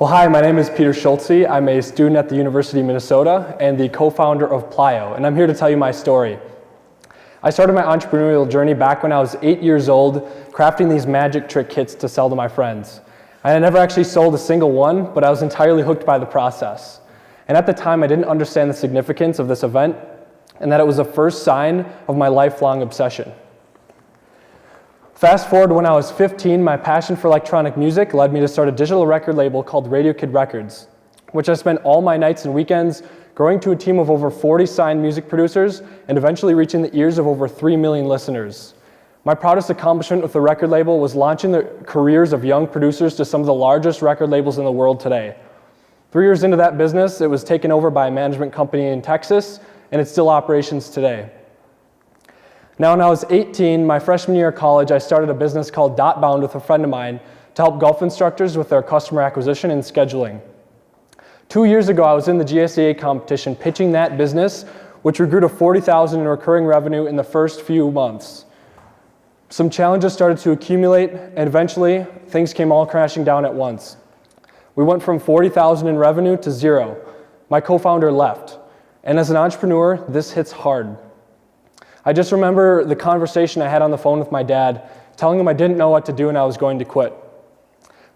Well, hi, my name is Peter Schultze. I'm a student at the University of Minnesota and the co-founder of Plyo, and I'm here to tell you my story. I started my entrepreneurial journey back when I was 8 years old, crafting these magic trick kits to sell to my friends. I never actually sold a single one, but I was entirely hooked by the process. And at the time, I didn't understand the significance of this event and that it was the first sign of my lifelong obsession. Fast forward to when I was 15, my passion for electronic music led me to start a digital record label called Radio Kid Records, which I spent all my nights and weekends growing to a team of over 40 signed music producers and eventually reaching the ears of over 3 million listeners. My proudest accomplishment with the record label was launching the careers of young producers to some of the largest record labels in the world today. 3 years into that business, it was taken over by a management company in Texas, and it's still operations today. Now, when I was 18, my freshman year of college, I started a business called Dotbound with a friend of mine to help golf instructors with their customer acquisition and scheduling. 2 years ago, I was in the GSEA competition pitching that business, which we grew to $40,000 in recurring revenue in the first few months. Some challenges started to accumulate, and eventually, things came all crashing down at once. We went from $40,000 in revenue to zero. My co-founder left, and as an entrepreneur, this hits hard. I just remember the conversation I had on the phone with my dad, telling him I didn't know what to do and I was going to quit.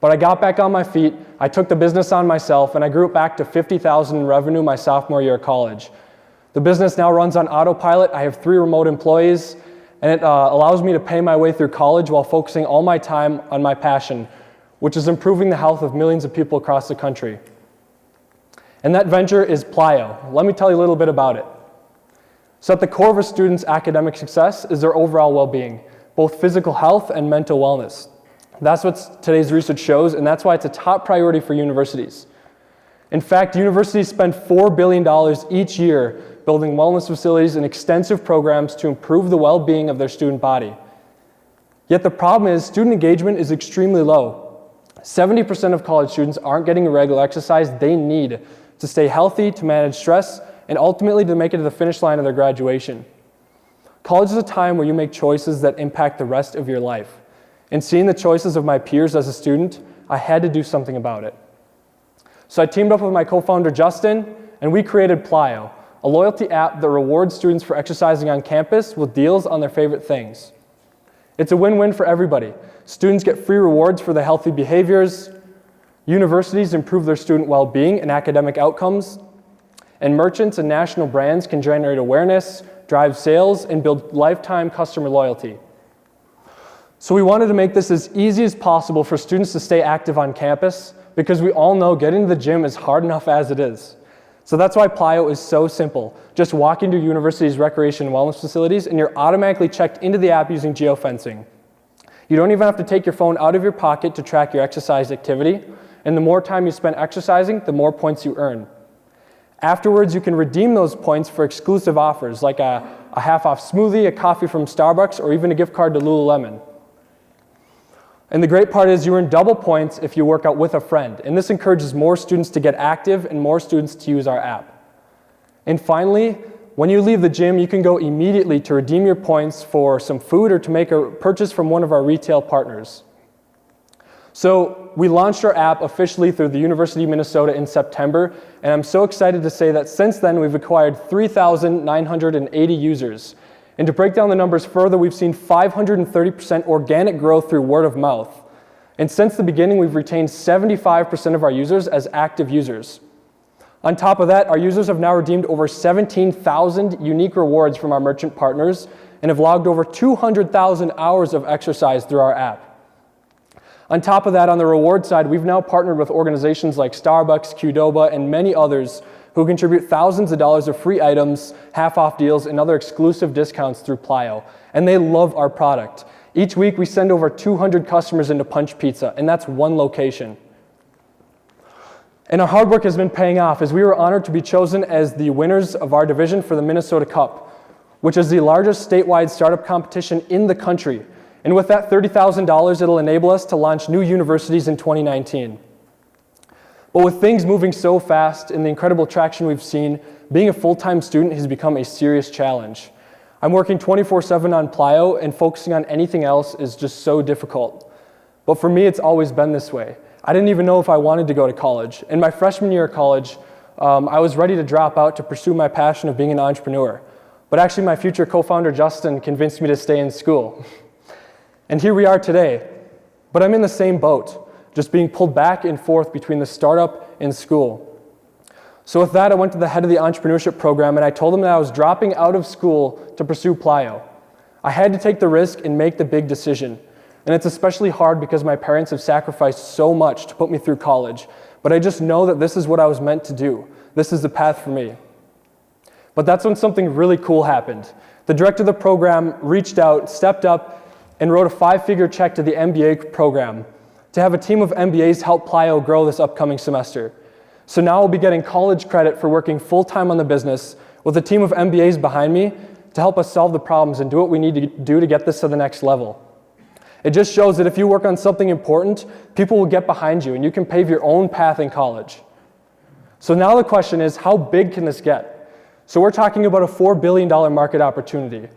But I got back on my feet, I took the business on myself, and I grew it back to $50,000 in revenue my sophomore year of college. The business now runs on autopilot. I have 3 remote employees, and it allows me to pay my way through college while focusing all my time on my passion, which is improving the health of millions of people across the country. And that venture is Plyo. Let me tell you a little bit about it. So at the core of a student's academic success is their overall well-being, both physical health and mental wellness. That's what today's research shows, and that's why it's a top priority for universities. In fact, universities spend $4 billion each year building wellness facilities and extensive programs to improve the well-being of their student body. Yet the problem is student engagement is extremely low. 70% of college students aren't getting the regular exercise they need to stay healthy, to manage stress, and ultimately to make it to the finish line of their graduation. College is a time where you make choices that impact the rest of your life. And seeing the choices of my peers as a student, I had to do something about it. So I teamed up with my co-founder Justin, and we created Plyo, a loyalty app that rewards students for exercising on campus with deals on their favorite things. It's a win-win for everybody. Students get free rewards for their healthy behaviors, universities improve their student well-being and academic outcomes, and merchants and national brands can generate awareness, drive sales, and build lifetime customer loyalty. So we wanted to make this as easy as possible for students to stay active on campus, because we all know getting to the gym is hard enough as it is. So that's why Plyo is so simple. Just walk into your university's recreation and wellness facilities, and you're automatically checked into the app using geofencing. You don't even have to take your phone out of your pocket to track your exercise activity, and the more time you spend exercising, the more points you earn. Afterwards, you can redeem those points for exclusive offers like a half-off smoothie, a coffee from Starbucks, or even a gift card to Lululemon. And the great part is you earn double points if you work out with a friend, and this encourages more students to get active and more students to use our app. And finally, when you leave the gym, you can go immediately to redeem your points for some food or to make a purchase from one of our retail partners. So we launched our app officially through the University of Minnesota in September, and I'm so excited to say that since then we've acquired 3,980 users. And to break down the numbers further, we've seen 530% organic growth through word of mouth. And since the beginning, we've retained 75% of our users as active users. On top of that, our users have now redeemed over 17,000 unique rewards from our merchant partners and have logged over 200,000 hours of exercise through our app. On top of that, on the reward side, we've now partnered with organizations like Starbucks, Qdoba, and many others who contribute thousands of dollars of free items, half-off deals, and other exclusive discounts through Plyo. And they love our product. Each week, we send over 200 customers into Punch Pizza, and that's one location. And our hard work has been paying off as we were honored to be chosen as the winners of our division for the Minnesota Cup, which is the largest statewide startup competition in the country. And with that $30,000, it'll enable us to launch new universities in 2019. But with things moving so fast and the incredible traction we've seen, being a full-time student has become a serious challenge. I'm working 24/7 on Plyo, and focusing on anything else is just so difficult. But for me, it's always been this way. I didn't even know if I wanted to go to college. In my freshman year of college, I was ready to drop out to pursue my passion of being an entrepreneur. But actually, my future co-founder, Justin, convinced me to stay in school. And here we are today. But I'm in the same boat, just being pulled back and forth between the startup and school. So with that, I went to the head of the entrepreneurship program and I told him that I was dropping out of school to pursue Plyo. I had to take the risk and make the big decision. And it's especially hard because my parents have sacrificed so much to put me through college. But I just know that this is what I was meant to do. This is the path for me. But that's when something really cool happened. The director of the program reached out, stepped up, and wrote a 5-figure check to the MBA program to have a team of MBAs help Plyo grow this upcoming semester. So now I'll be getting college credit for working full-time on the business with a team of MBAs behind me to help us solve the problems and do what we need to do to get this to the next level. It just shows that if you work on something important, people will get behind you and you can pave your own path in college. So now the question is, how big can this get? So we're talking about a $4 billion market opportunity.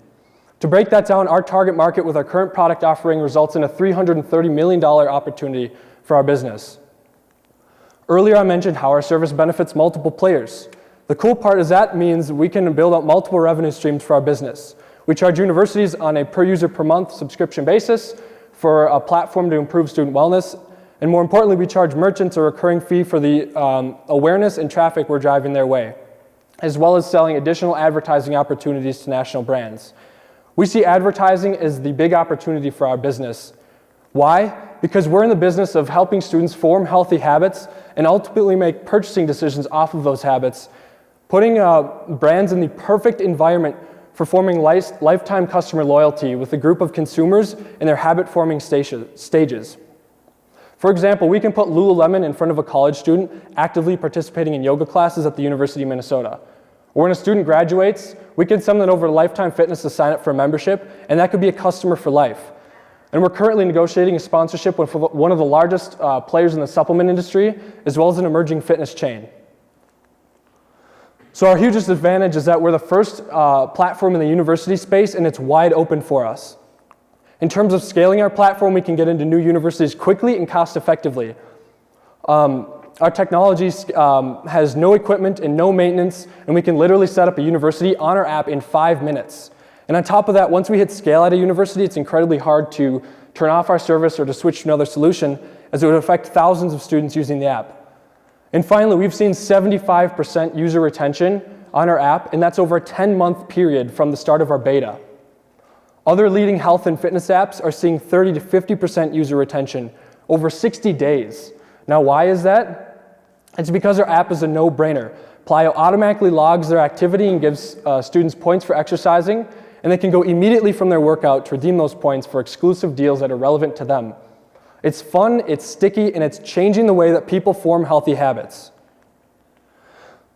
To break that down, our target market with our current product offering results in a $330 million opportunity for our business. Earlier I mentioned how our service benefits multiple players. The cool part is that means we can build out multiple revenue streams for our business. We charge universities on a per user per month subscription basis for a platform to improve student wellness. And more importantly, we charge merchants a recurring fee for the awareness and traffic we're driving their way, as well as selling additional advertising opportunities to national brands. We see advertising as the big opportunity for our business. Why? Because we're in the business of helping students form healthy habits and ultimately make purchasing decisions off of those habits, putting brands in the perfect environment for forming lifetime customer loyalty with a group of consumers in their habit-forming stages. For example, we can put Lululemon in front of a college student actively participating in yoga classes at the University of Minnesota. Or when a student graduates, we can send them over to Lifetime Fitness to sign up for a membership, and that could be a customer for life. And we're currently negotiating a sponsorship with one of the largest players in the supplement industry, as well as an emerging fitness chain. So our hugest advantage is that we're the first platform in the university space, and it's wide open for us. In terms of scaling our platform, we can get into new universities quickly and cost effectively. Our technology has no equipment and no maintenance, and we can literally set up a university on our app in 5 minutes. And on top of that, once we hit scale at a university, it's incredibly hard to turn off our service or to switch to another solution, as it would affect thousands of students using the app. And finally, we've seen 75% user retention on our app, and that's over a 10-month period from the start of our beta. Other leading health and fitness apps are seeing 30 to 50% user retention over 60 days. Now, why is that? It's because our app is a no-brainer. Plyo automatically logs their activity and gives students points for exercising, and they can go immediately from their workout to redeem those points for exclusive deals that are relevant to them. It's fun, it's sticky, and it's changing the way that people form healthy habits.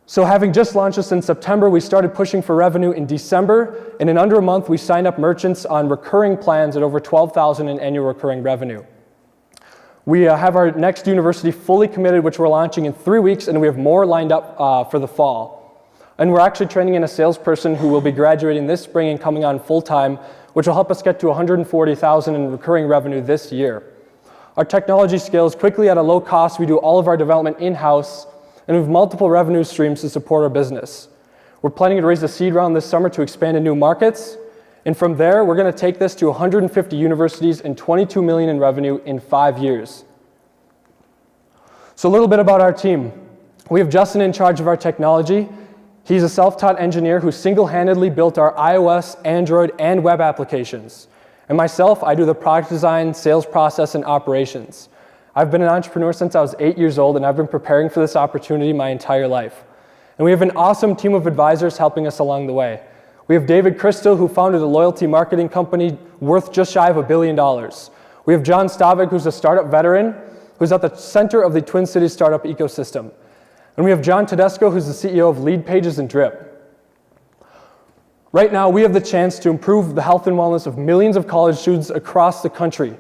So having just launched this in September, we started pushing for revenue in December, and in under a month, we signed up merchants on recurring plans at over $12,000 in annual recurring revenue. We have our next university fully committed, which we're launching in 3 weeks, and we have more lined up for the fall. And we're actually training in a salesperson who will be graduating this spring and coming on full-time, which will help us get to $140,000 in recurring revenue this year. Our technology scales quickly at a low cost. We do all of our development in-house, and we have multiple revenue streams to support our business. We're planning to raise a seed round this summer to expand in new markets, and from there, we're going to take this to 150 universities and $22 million in revenue in 5 years. So a little bit about our team. We have Justin in charge of our technology. He's a self-taught engineer who single-handedly built our iOS, Android, and web applications. And myself, I do the product design, sales process, and operations. I've been an entrepreneur since I was 8 years old, and I've been preparing for this opportunity my entire life. And we have an awesome team of advisors helping us along the way. We have David Crystal, who founded a loyalty marketing company worth just shy of $1 billion. We have John Stavik, who's a startup veteran, who's at the center of the Twin Cities startup ecosystem. And we have John Tedesco, who's the CEO of Lead Pages and Drip. Right now, we have the chance to improve the health and wellness of millions of college students across the country.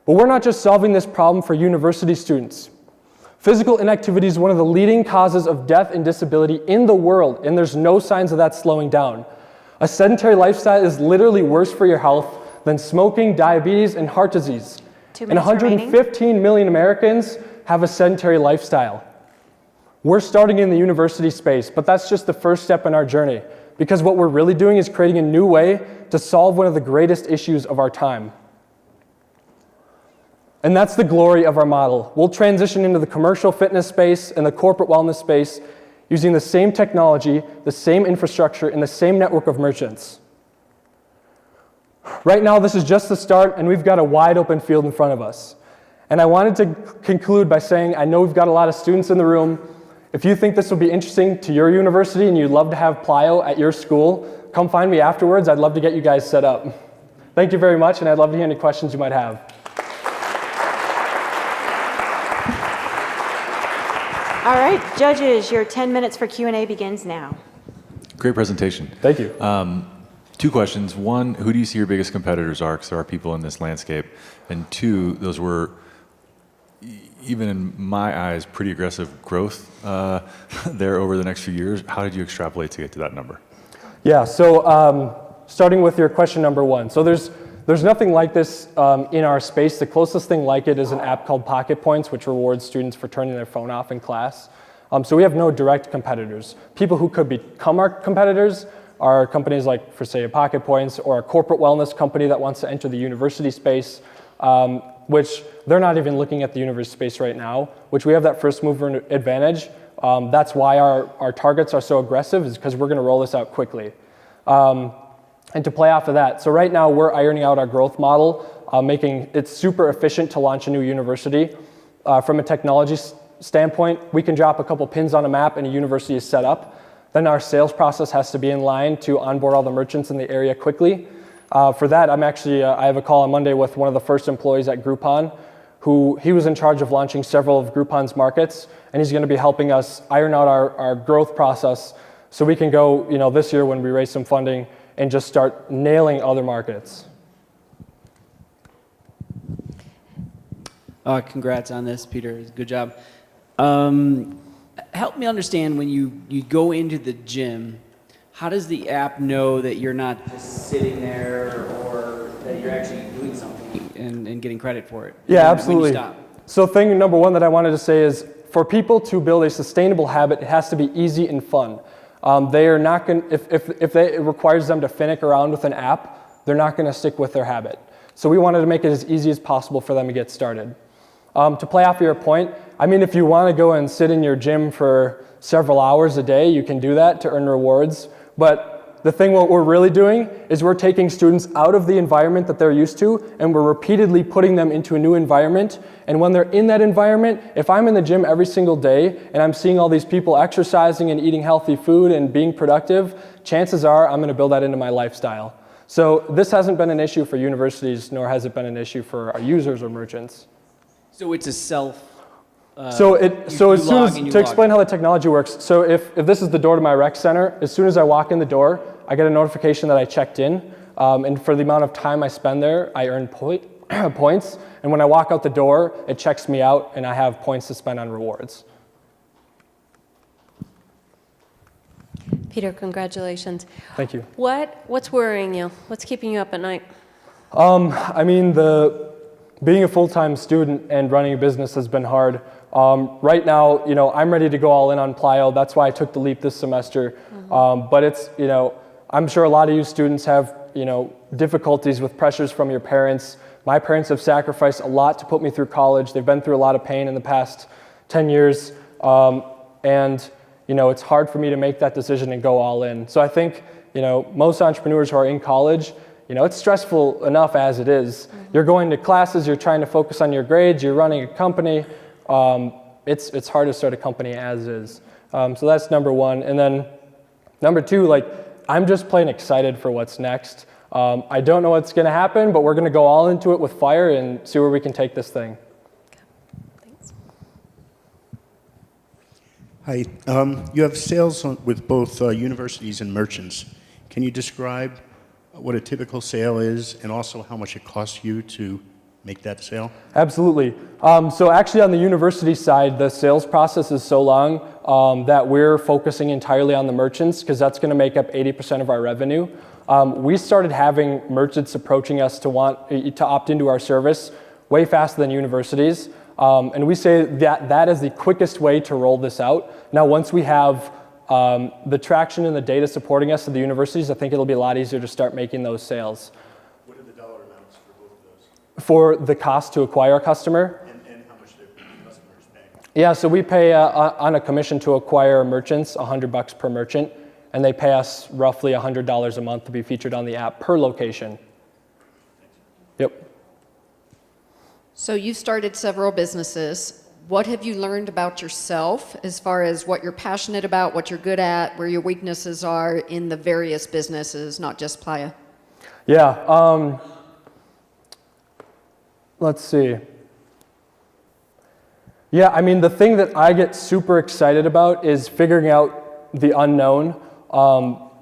But we're not just solving this problem for university students. Physical inactivity is one of the leading causes of death and disability in the world, and there's no signs of that slowing down. A sedentary lifestyle is literally worse for your health than smoking, diabetes, and heart disease. And 115 million Americans have a sedentary lifestyle. We're starting in the university space, but that's just the first step in our journey, because what we're really doing is creating a new way to solve one of the greatest issues of our time. And that's the glory of our model. We'll transition into the commercial fitness space and the corporate wellness space using the same technology, the same infrastructure, and the same network of merchants. Right now, this is just the start, and we've got a wide open field in front of us. And I wanted to conclude by saying, I know we've got a lot of students in the room. If you think this will be interesting to your university and you'd love to have plyo at your school, come find me afterwards. I'd love to get you guys set up. Thank you very much, and I'd love to hear any questions you might have. All right, judges, your 10 minutes for Q&A begins now. Great presentation. Thank you. 2 questions. 1, who do you see your biggest competitors are? Because there are people in this landscape. And 2, those were, even in my eyes, pretty aggressive growth there over the next few years. How did you extrapolate to get to that number? Yeah, so starting with your question number 1. So there's nothing like this in our space. The closest thing like it is an app called Pocket Points, which rewards students for turning their phone off in class. So we have no direct competitors. People who could become our competitors are companies like, for say, Pocket Points, or a corporate wellness company that wants to enter the university space, which they're not even looking at the university space right now, which we have that first mover advantage. That's why our targets are so aggressive, is because we're going to roll this out quickly. And to play off of that, so right now we're ironing out our growth model, making it super efficient to launch a new university. From a technology standpoint, we can drop a couple pins on a map and a university is set up. Then our sales process has to be in line to onboard all the merchants in the area quickly. For that, I have a call on Monday with one of the first employees at Groupon, he was in charge of launching several of Groupon's markets, and he's going to be helping us iron out our growth process so we can go, this year when we raise some funding and just start nailing other markets. Congrats on this, Peter. Good job. Help me understand, when you go into the gym, how does the app know that you're not just sitting there, or that you're actually doing something and getting credit for it? Yeah, absolutely. So thing number 1 that I wanted to say is, for people to build a sustainable habit, it has to be easy and fun. They are not going, if it requires them to finick around with an app, they're not going to stick with their habit. So we wanted to make it as easy as possible for them to get started. To play off of your point, if you want to go and sit in your gym for several hours a day, you can do that to earn rewards. But the thing what we're really doing is we're taking students out of the environment that they're used to, and we're repeatedly putting them into a new environment. And when they're in that environment, if I'm in the gym every single day and I'm seeing all these people exercising and eating healthy food and being productive, chances are I'm going to build that into my lifestyle. So this hasn't been an issue for universities, nor has it been an issue for our users or merchants. So it's a self. To explain how the technology works, so if this is the door to my rec center, as soon as I walk in the door, I get a notification that I checked in, and for the amount of time I spend there, I earn points, and when I walk out the door, it checks me out, and I have points to spend on rewards. Peter, congratulations. Thank you. What's worrying you? What's keeping you up at night? Being a full-time student and running a business has been hard. Right now, I'm ready to go all in on plyo. That's why I took the leap this semester. But it's, I'm sure a lot of you students have, difficulties with pressures from your parents. My parents have sacrificed a lot to put me through college. They've been through a lot of pain in the past 10 years. It's hard for me to make that decision and go all in. So I think, most entrepreneurs who are in college, it's stressful enough as it is. You're going to classes, you're trying to focus on your grades, you're running a company. It's hard to start a company as is. So that's number 1. And then number 2, I'm just plain excited for what's next. I don't know what's going to happen, but we're going to go all into it with fire and see where we can take this thing. Thanks. Hi. You have sales with both universities and merchants. Can you describe what a typical sale is, and also how much it costs you to make that sale? Absolutely. So actually on the university side, the sales process is so long that we're focusing entirely on the merchants, because that's going to make up 80% of our revenue. We started having merchants approaching us to opt into our service way faster than universities. And we say that that is the quickest way to roll this out. Now, once we have the traction and the data supporting us at the universities, I think it'll be a lot easier to start making those sales. What are the dollar amounts for both of those? For the cost to acquire a customer, And how much the customer is paying? yeah, so we pay on a commission to acquire merchants, $100 per merchant, and they pay us roughly $100 a month to be featured on the app per location. Yep. So you've started several businesses. What have you learned about yourself as far as what you're passionate about, what you're good at, where your weaknesses are in the various businesses, not just Playa? Yeah, let's see. Yeah, I mean, the thing that I get super excited about is figuring out the unknown.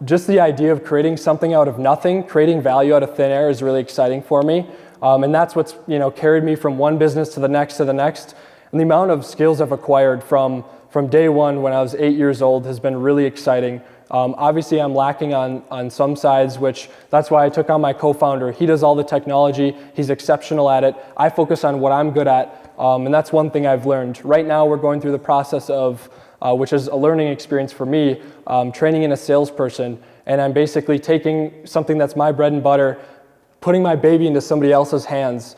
Just the idea of creating something out of nothing, creating value out of thin air is really exciting for me. And that's what's carried me from one business to the next to the next. And the amount of skills I've acquired from day one when I was 8 years old has been really exciting. Obviously, I'm lacking on some sides, which that's why I took on my co-founder. He does all the technology. He's exceptional at it. I focus on what I'm good at, and that's one thing I've learned. Right now, we're going through the process of, which is a learning experience for me, training in a salesperson. And I'm basically taking something that's my bread and butter, putting my baby into somebody else's hands,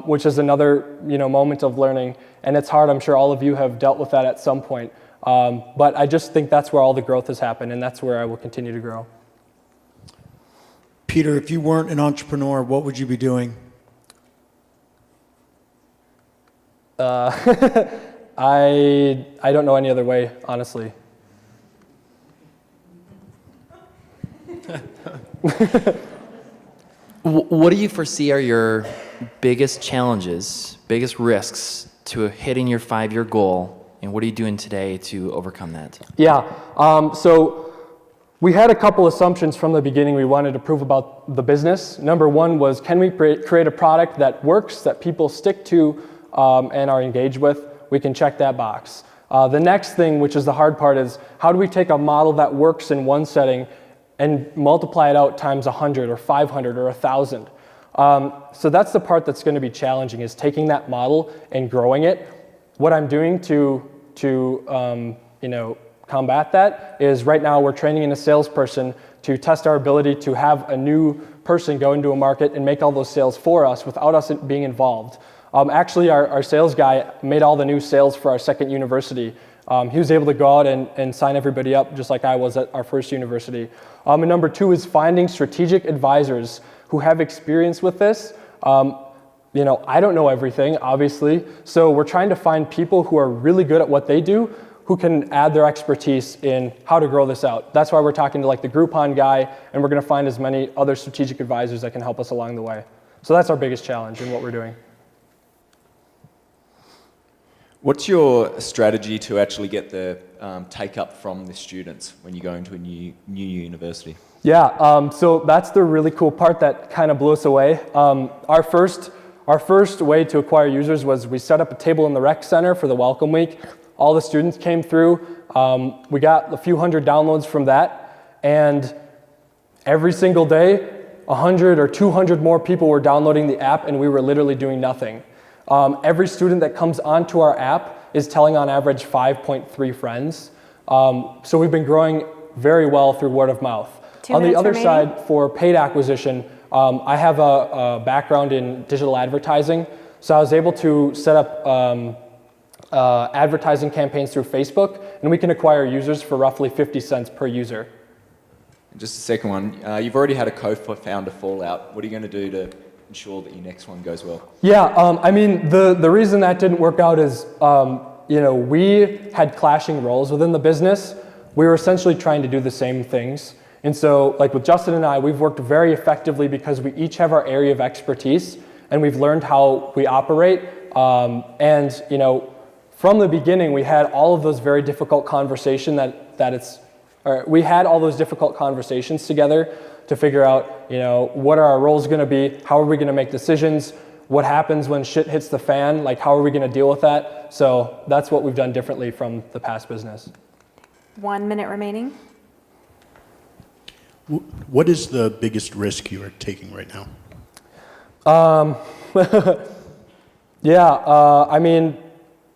which is another moment of learning. And it's hard. I'm sure all of you have dealt with that at some point. But I just think that's where all the growth has happened, and that's where I will continue to grow. Peter, if you weren't an entrepreneur, what would you be doing? I don't know any other way, honestly. What do you foresee are your biggest challenges, biggest risks to hitting your 5-year goal, and what are you doing today to overcome that? Yeah, so we had a couple assumptions from the beginning we wanted to prove about the business. Number one was, can we create a product that works, that people stick to and are engaged with? We can check that box. The next thing, which is the hard part, is how do we take a model that works in one setting and multiply it out times 100 or 500 or 1,000? So that's the part that's going to be challenging, is taking that model and growing it. What I'm doing to combat that is right now we're training in a salesperson to test our ability to have a new person go into a market and make all those sales for us without us being involved. Actually, our sales guy made all the new sales for our second university. He was able to go out and sign everybody up just like I was at our first university. And number two is finding strategic advisors who have experience with this. I don't know everything, obviously, so we're trying to find people who are really good at what they do, who can add their expertise in how to grow this out. That's why we're talking to like the Groupon guy, and we're going to find as many other strategic advisors that can help us along the way. So that's our biggest challenge in what we're doing. What's your strategy to actually get the take-up from the students when you go into a new university? Yeah, so that's the really cool part that kind of blew us away. Our first way to acquire users was we set up a table in the rec center for the welcome week. All the students came through. We got a few hundred downloads from that, and every single day, 100 or 200 more people were downloading the app, and we were literally doing nothing. Every student that comes onto our app is telling on average 5.3 friends. So we've been growing very well through word of mouth. On the other side, for paid acquisition, I have a background in digital advertising, so I was able to set up advertising campaigns through Facebook, and we can acquire users for roughly 50 cents per user. Just a second one. You've already had a co-founder fallout. What are you going to do to ensure that your next one goes well? Yeah, I mean, the reason that didn't work out is, we had clashing roles within the business. We were essentially trying to do the same things. And so, like with Justin and I, we've worked very effectively because we each have our area of expertise, and we've learned how we operate. From the beginning, we had all of those very difficult conversations we had all those difficult conversations together to figure out, what are our roles going to be? How are we going to make decisions? What happens when shit hits the fan? Like, how are we going to deal with that? So that's what we've done differently from the past business. 1 minute remaining. What is the biggest risk you are taking right now? Yeah, I mean,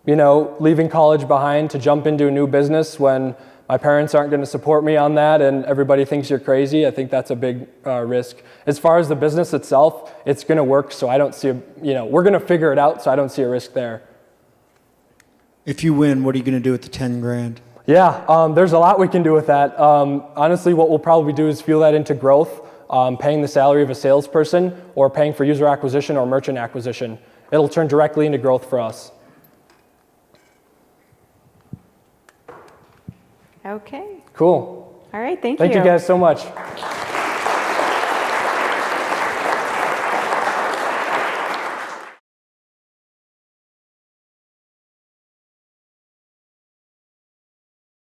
leaving college behind to jump into a new business when my parents aren't going to support me on that and everybody thinks you're crazy, I think that's a big risk. As far as the business itself, it's going to work, so I don't see, we're going to figure it out, so I don't see a risk there. If you win, what are you going to do with the 10 grand? Yeah, there's a lot we can do with that. Honestly, what we'll probably do is fuel that into growth, paying the salary of a salesperson or paying for user acquisition or merchant acquisition. It'll turn directly into growth for us. Okay. Cool. All right, thank you. Thank you guys so much.